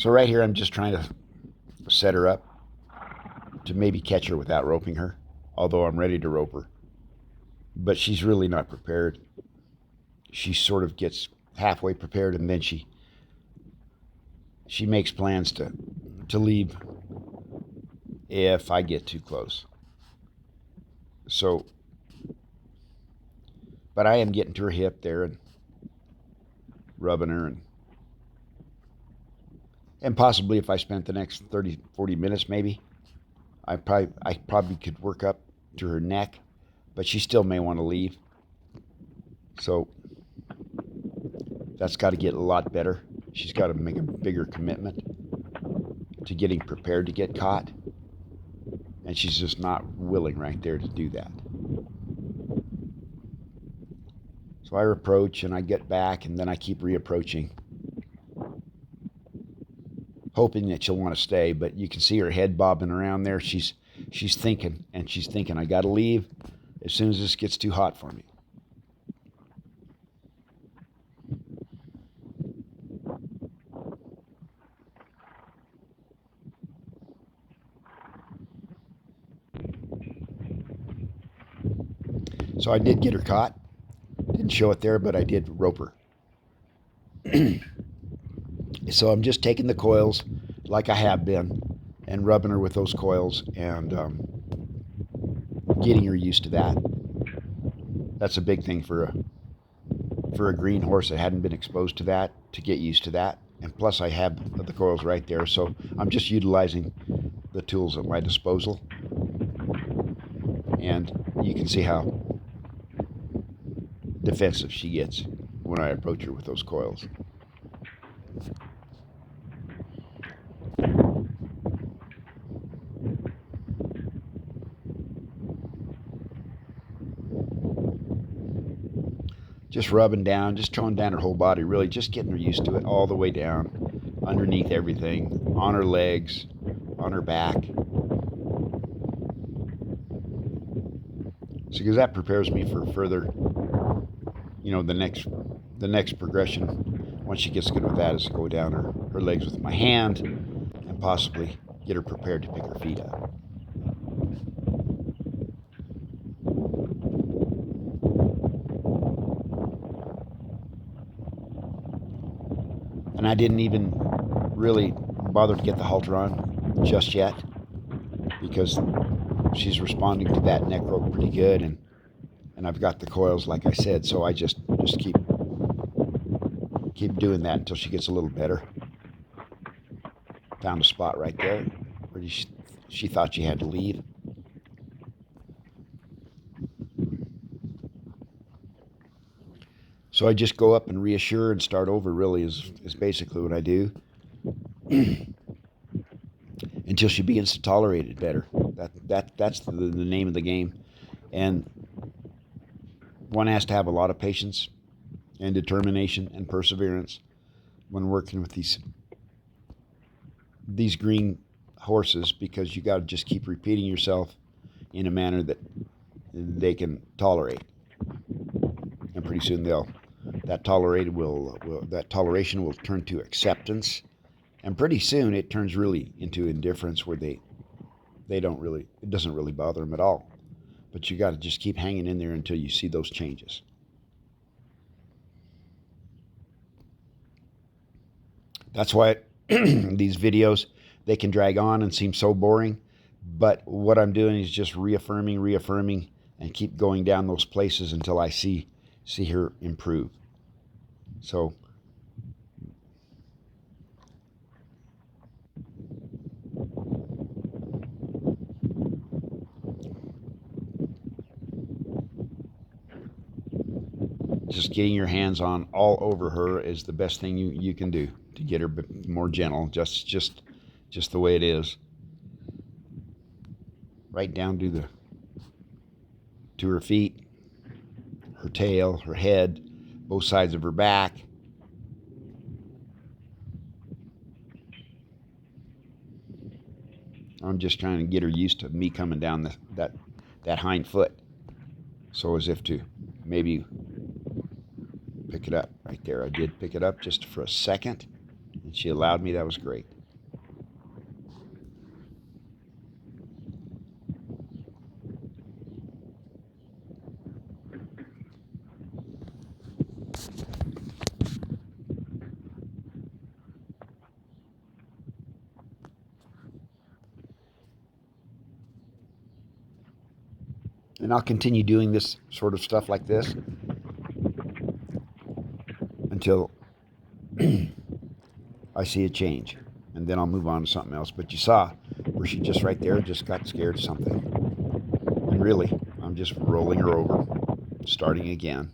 So right here, I'm just trying to set her up to maybe catch her without roping her, although I'm ready to rope her. But she's really not prepared. She sort of gets halfway prepared, and then she makes plans to leave if I get too close. So, but I am getting to her hip there and rubbing her, and possibly if I spent the next 30, 40 minutes maybe, I probably could work up to her neck, but she still may want to leave. So that's got to get a lot better. She's got to make a bigger commitment to getting prepared to get caught, and she's just not willing right there to do that. So I approach and I get back, and then I keep reapproaching, hoping that she'll want to stay. But you can see her head bobbing around there. She's thinking, and she's thinking, I got to leave as soon as this gets too hot for me. So I did get her caught. Didn't show it there, but I did rope her. So I'm just taking the coils like I have been and rubbing her with those coils and getting her used to that. That's a big thing for a green horse that hadn't been exposed to that, to get used to that. And plus I have the coils right there, so I'm just utilizing the tools at my disposal. And you can see how defensive she gets when I approach her with those coils. Just rubbing down, just throwing down her whole body, really just getting her used to it all the way down, underneath everything, on her legs, on her back. So because that prepares me for further, the next progression, once she gets good with that, is to go down her legs with my hand and possibly get her prepared to pick her feet up. And I didn't even really bother to get the halter on just yet, because she's responding to that neck rope pretty good, and I've got the coils like I said, so I just keep doing that until she gets a little better. Found a spot right there where she thought she had to leave. So I just go up and reassure and start over, really, is basically what I do. Until she begins to tolerate it better. That's the name of the game. And one has to have a lot of patience and determination and perseverance when working with these green horses, because you got to just keep repeating yourself in a manner that they can tolerate. And pretty soon that toleration will turn to acceptance, and pretty soon it turns really into indifference, where it doesn't really bother them at all. But you got to just keep hanging in there until you see those changes. That's why these videos, they can drag on and seem so boring, but what I'm doing is just reaffirming, and keep going down those places until I see her improve. So just getting your hands on all over her is the best thing you can do to get her more gentle, just the way it is. Right down to her feet, her tail, her head, both sides of her back. I'm just trying to get her used to me coming down that hind foot, so as if to maybe pick it up right there. I did pick it up just for a second, and she allowed me. That was great. And I'll continue doing this sort of stuff like this until I see a change. And then I'll move on to something else. But you saw where she just right there just got scared of something. And really, I'm just rolling her over, starting again.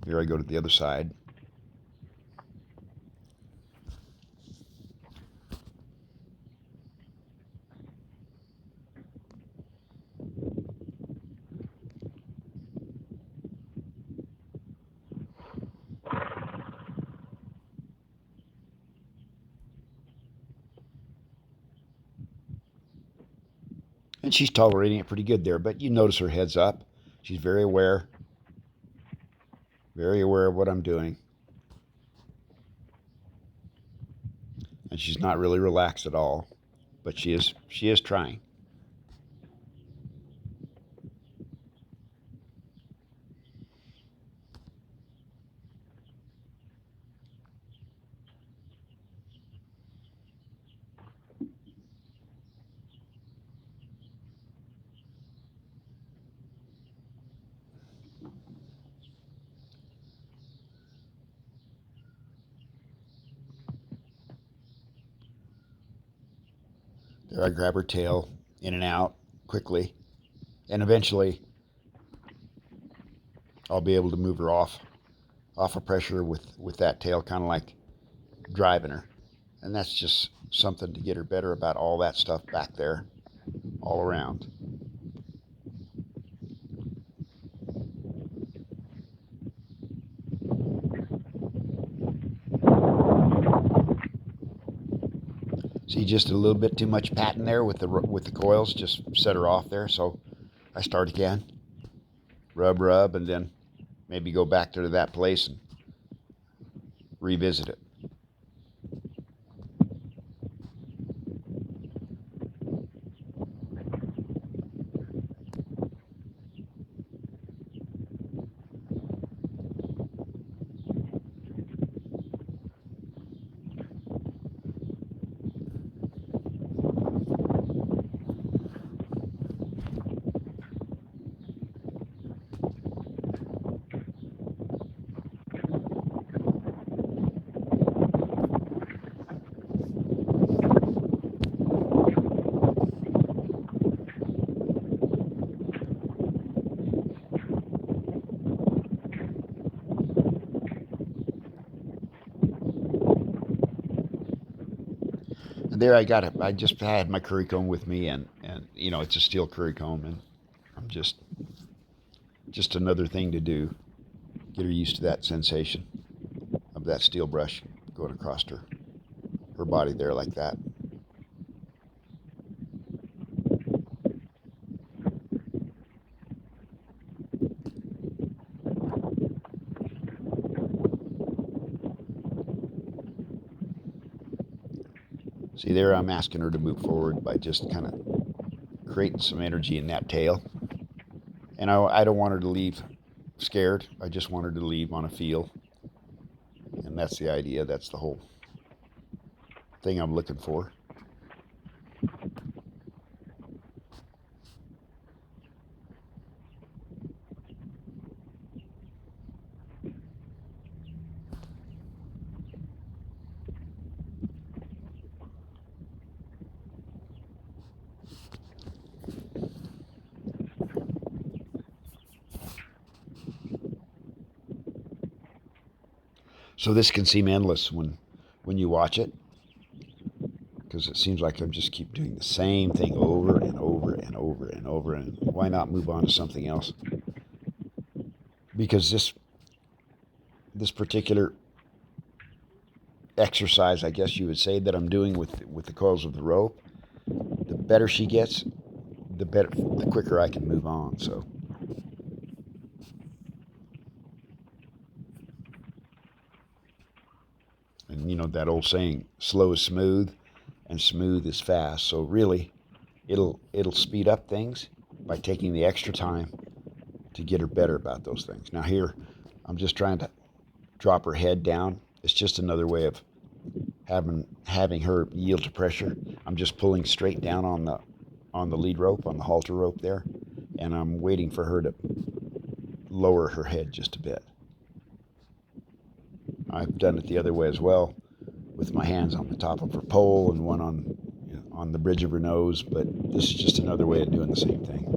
Here I go to the other side. And she's tolerating it pretty good there, but you notice her head's up. She's very aware of what I'm doing. And she's not really relaxed at all, but she is trying. There I grab her tail, in and out, quickly, and eventually I'll be able to move her off of pressure with that tail, kind of like driving her. And that's just something to get her better about all that stuff back there, all around. See, just a little bit too much patting there with the coils, just set her off there. So I start again, rub, and then maybe go back to that place and revisit it. And there I got it. I just had my curry comb with me, and it's a steel curry comb, and I'm just another thing to do. Get her used to that sensation of that steel brush going across her body there like that. See there, I'm asking her to move forward by just kind of creating some energy in that tail. And I don't want her to leave scared. I just want her to leave on a feel. And that's the idea. That's the whole thing I'm looking for. So this can seem endless when you watch it, because it seems like I'm just keep doing the same thing over and over and over and over. And why not move on to something else? Because this particular exercise, I guess you would say, that I'm doing with the coils of the rope, the better she gets, the quicker I can move on. So. And that old saying, slow is smooth and smooth is fast. So really, it'll speed up things by taking the extra time to get her better about those things. Now here, I'm just trying to drop her head down. It's just another way of having her yield to pressure. I'm just pulling straight down on on the lead rope, on the halter rope there, and I'm waiting for her to lower her head just a bit. I've done it the other way as well, with my hands on the top of her pole and one on the bridge of her nose, but this is just another way of doing the same thing.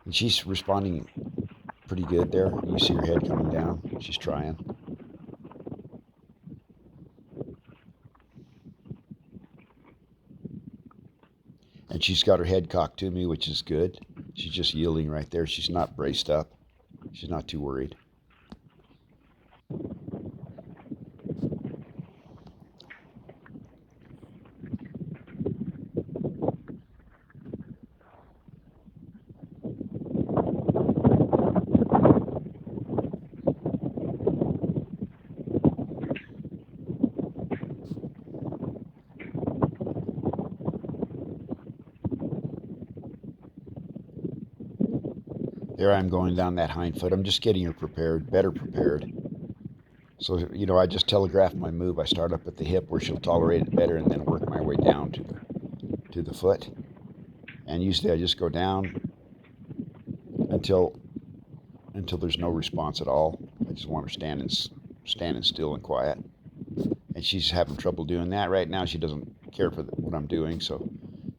And she's responding pretty good there. You see her head coming down. She's trying. And she's got her head cocked to me, which is good. She's just yielding right there. She's not braced up. She's not too worried. There I'm going down that hind foot. I'm just getting her prepared, better prepared. So, I just telegraph my move. I start up at the hip where she'll tolerate it better and then work my way down to the foot. And usually I just go down until there's no response at all. I just want her standing still and quiet. And she's having trouble doing that right now. She doesn't care for what I'm doing, so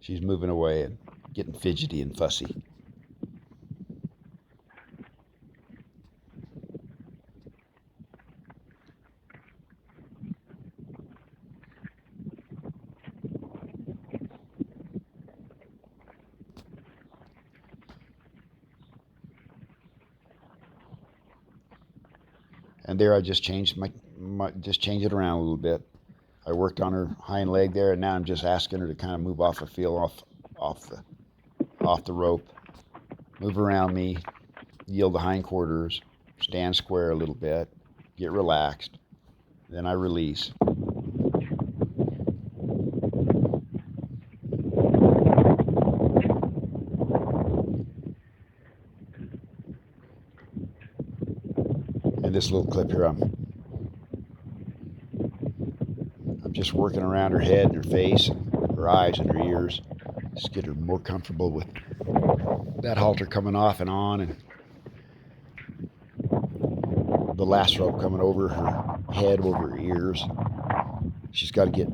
she's moving away and getting fidgety and fussy. And there I just changed just change it around a little bit. I worked on her hind leg there, and now I'm just asking her to kind of move off the field, off the rope, move around me, yield the hindquarters, stand square a little bit, get relaxed. Then I release. And this little clip here, I'm just working around her head and her face, and her eyes and her ears. Just get her more comfortable with that halter coming off and on, and the last rope coming over her head, over her ears. She's got to get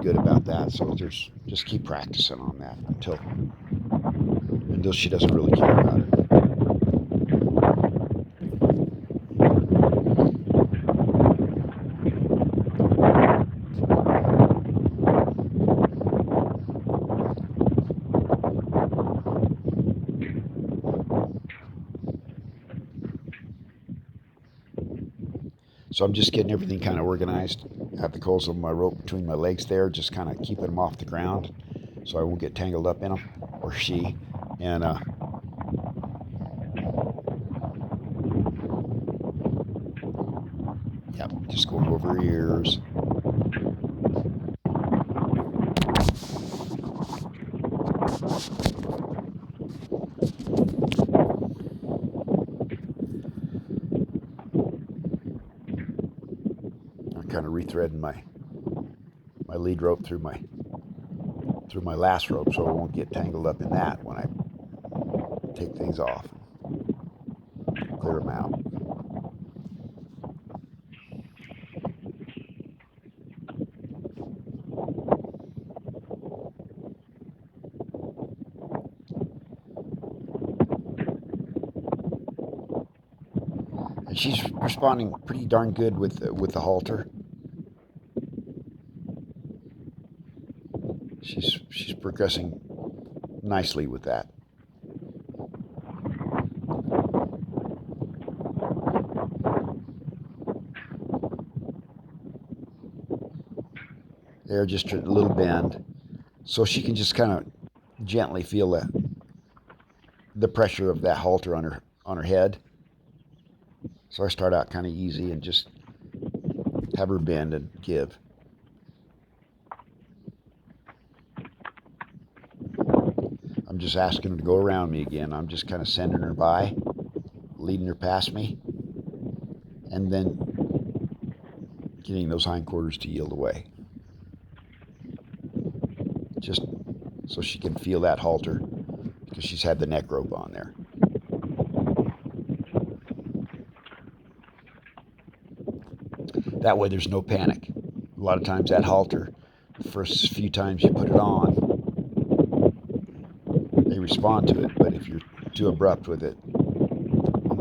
good about that. So just keep practicing on that until she doesn't really care about it. So I'm just getting everything kind of organized. I have the coils of my rope between my legs there, just kind of keeping them off the ground so I won't get tangled up in them, or she. And yep, just going over her ears. Kind of rethreading my lead rope through my last rope, so I won't get tangled up in that when I take things off, clear them out. And she's responding pretty darn good with the halter. She's progressing nicely with that. There, just a little bend, so she can just kind of gently feel the pressure of that halter on her head. So I start out kind of easy and just have her bend and give. I'm just asking her to go around me again. I'm just kind of sending her by, leading her past me, and then getting those hindquarters to yield away. Just so she can feel that halter because she's had the neck rope on there. That way there's no panic. A lot of times that halter, the first few times you put it on, they respond to it, but if you're too abrupt with it,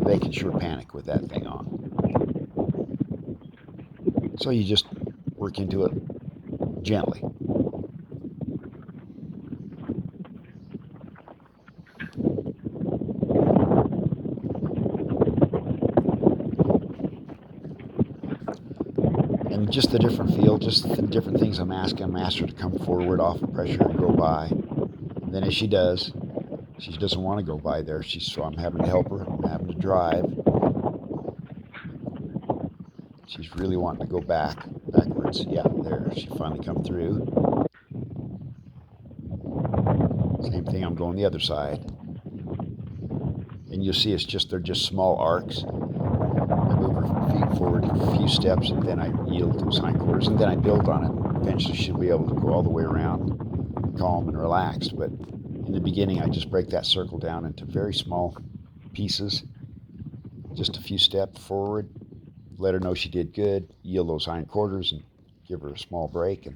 they can sure panic with that thing on. So you just work into it gently. And just the different feel, just the different things I'm asking. I'm asking her to come forward off of pressure and go by. And then as she does, she doesn't want to go by there. So I'm having to help her. I'm having to drive. She's really wanting to go backwards. Yeah, there, she finally come through. Same thing, I'm going the other side. And you'll see they're just small arcs. I move her feet forward a few steps, and then I yield those hindquarters, and then I build on it. Eventually she'll be able to go all the way around, calm and relaxed. But in the beginning, I just break that circle down into very small pieces, just a few steps forward, let her know she did good, yield those hindquarters, and give her a small break, and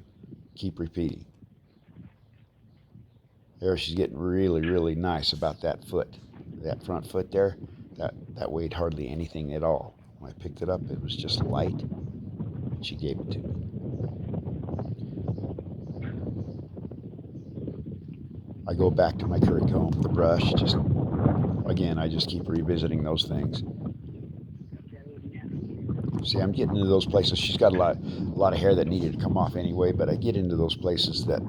keep repeating. There, she's getting really, really nice about that foot. That front foot there, that weighed hardly anything at all. When I picked it up, it was just light, and she gave it to me. I go back to my curry comb, the brush, again, I just keep revisiting those things. See, I'm getting into those places. She's got a lot of hair that needed to come off anyway, but I get into those places that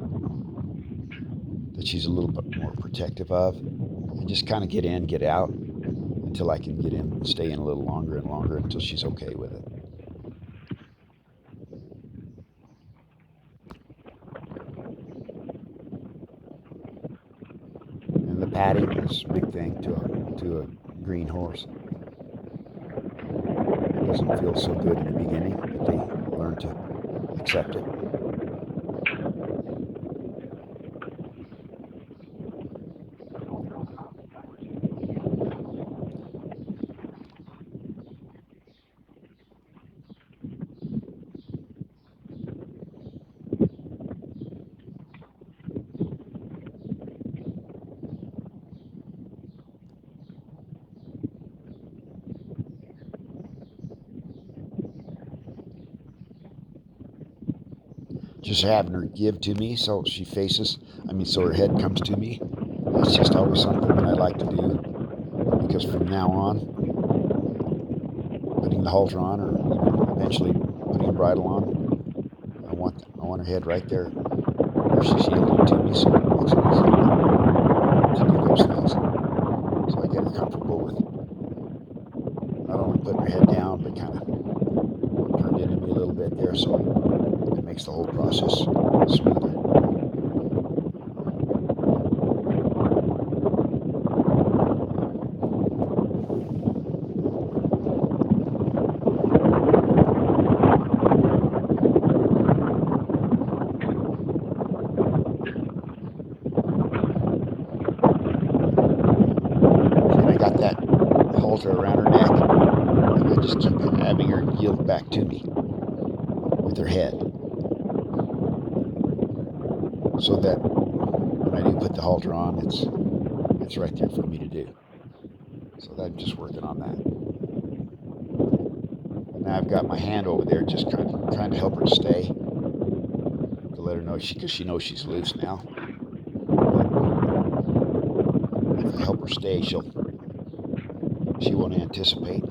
she's a little bit more protective of, and just kind of get in, get out, until I can get in and stay in a little longer and longer until she's okay with it. And the padding is a big thing to a green horse. It doesn't feel so good in the beginning, but they learn to accept it. Just having her give to me so so her head comes to me. That's just always something that I like to do, because from now on, putting the halter on, or eventually putting a bridle on, I want her head right there where she's yielding to me, so it makes it easy to do those things. So I get her comfortable with not only putting her head down, but kind of turned into me a little bit there, so it makes the whole process smoother. And I got that halter around her neck, and I just keep having her yield back to me with her head, so that when I do put the halter on, it's right there for me to do. So I'm just working on that. And now I've got my hand over there, just kind of trying to help her stay, to let her know because she knows she's loose now. But if I help her stay, she won't anticipate.